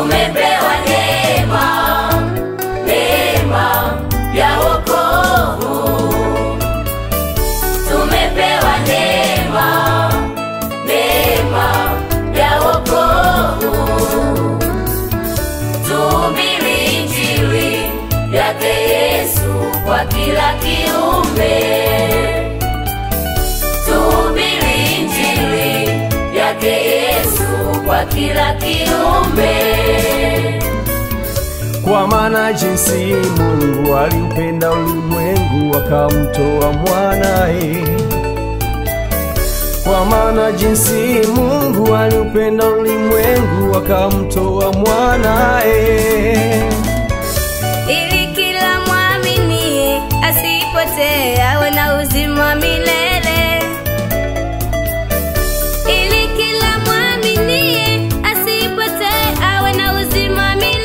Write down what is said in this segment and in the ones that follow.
tumepewa neema, neema ya wokovu. Tumepewa neema, neema ya wokovu. Tuhubiri injili yake Yesu kwa kila kiumbe. Tuhubiri injili yake Yesu kwa kila kiumbe. Kwa maana jinsi Mungu aliupenda ulimwengu akamtoa mwanae. Kwa maana jinsi Mungu aliupenda ulimwengu akamtoa mwanae. Ili kila mwamini asipotee awe na uzima milele. Ili kila mwamini asipotee awe na uzima milele.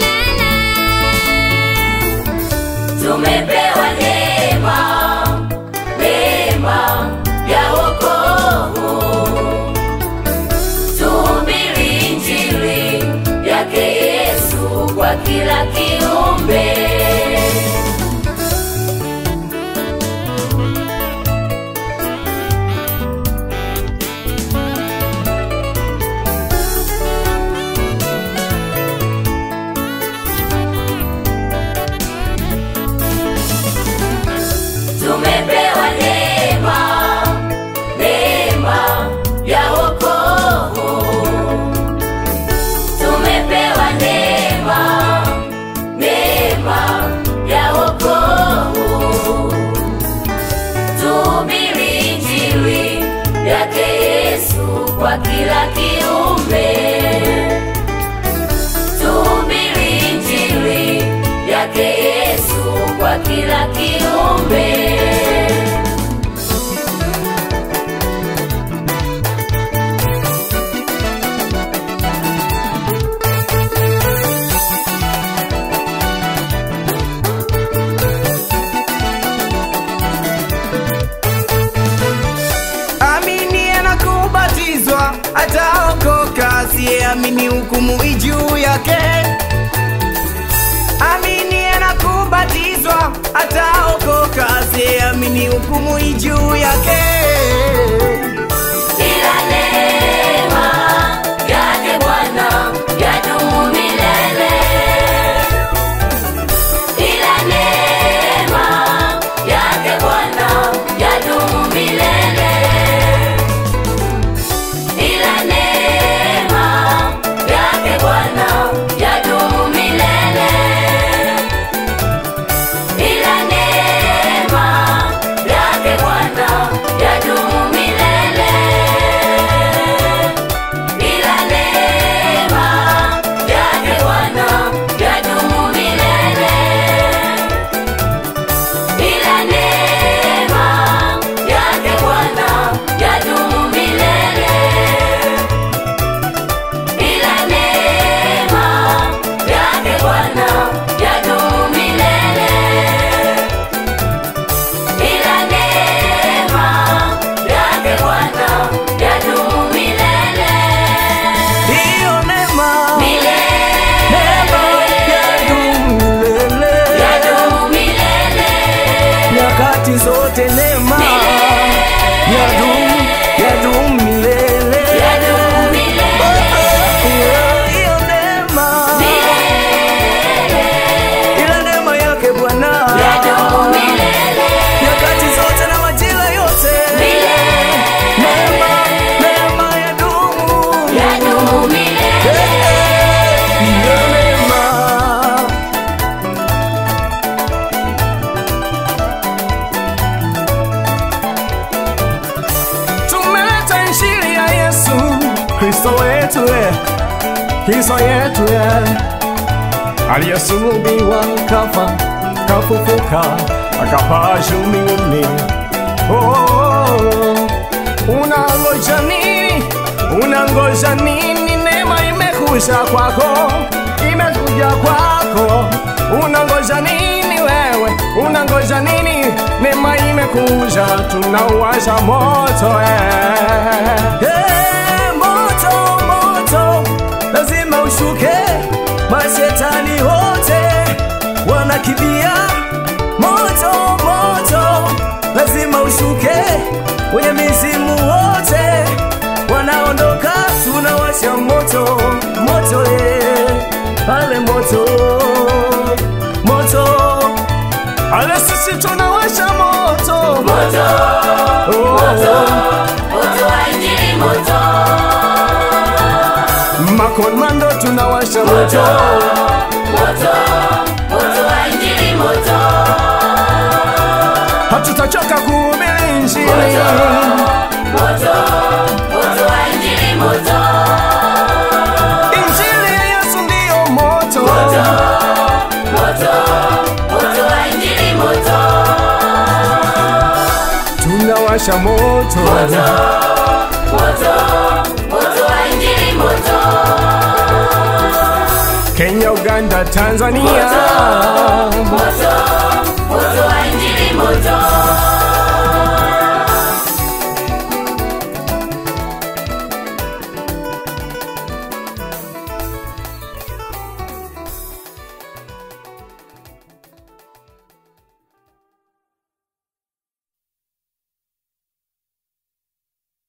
Tumepewa neema, neema ya wokovu. Tuhubiri injili yake Yesu kwa kila kiumbe. Tumepewa neema, neema ya wokovu. Tumepewa neema, neema ya wokovu. Tuhubiri injili yake Yesu kwa kila kiumbe. Tuhubiri injili yake Yesu kwa kila kiumbe. Amini na kubatizwa ataokoka, asiyeamini hukumu juu yake. Amini na kubatizwa ataokoka, asiyeamini hukumu juu yake. Ila neema yake Bwana yadumu milele. Ila neema yake Bwana yadumu milele. Ila neema yake Bwana yadumu milele. Ila neema yake Bwana yadumu milele. Ila neema yake Bwana yadumu milele. Ila neema yake Bwana yadumu milele. Ila neema yake Bwana yadumu milele. Ila neema yake Bwana yadumu milele. Hiyo neema, Milele. yadumu milele. Yadumu milele. Nyakati zote neema yadumu milele. Yadumu milele. Hiyo neema, ila neema yake Bwana Yadumu milele. nyakati zote na majira yote. Neema yadumu. Yadumu milele. Hiyo neema. Tumeleta injili ya Yesu Kristo wetu, Kristo yetu, aliyesulubiwa kafa, kafufuka, akapaa juu mbinguni. Unangoja nini? Unangoja nini? Neema imekuja kwako, imekuja kwako. Unangoja nini wewe? Unangoja nini? Neema imekuja, tunauwasha moto. Moto, moto lazima ushuke, tunawasha moto, moto pale moto, moto ale sisi tunawasha moto, moto, moto, moto wa Injili moto. Makomando tunawasha moto, moto, moto wa Injili moto. Hatutachoka kuhubiri Injili, moto, moto wa Injili moto. Injili ya Yesu ndio moto, moto, moto, moto wa Injili moto. Tunawasha moto, moto, moto, moto wa Injili moto. Kenya, Uganda, Tanzania, moto, moto, moto wa Injili moto.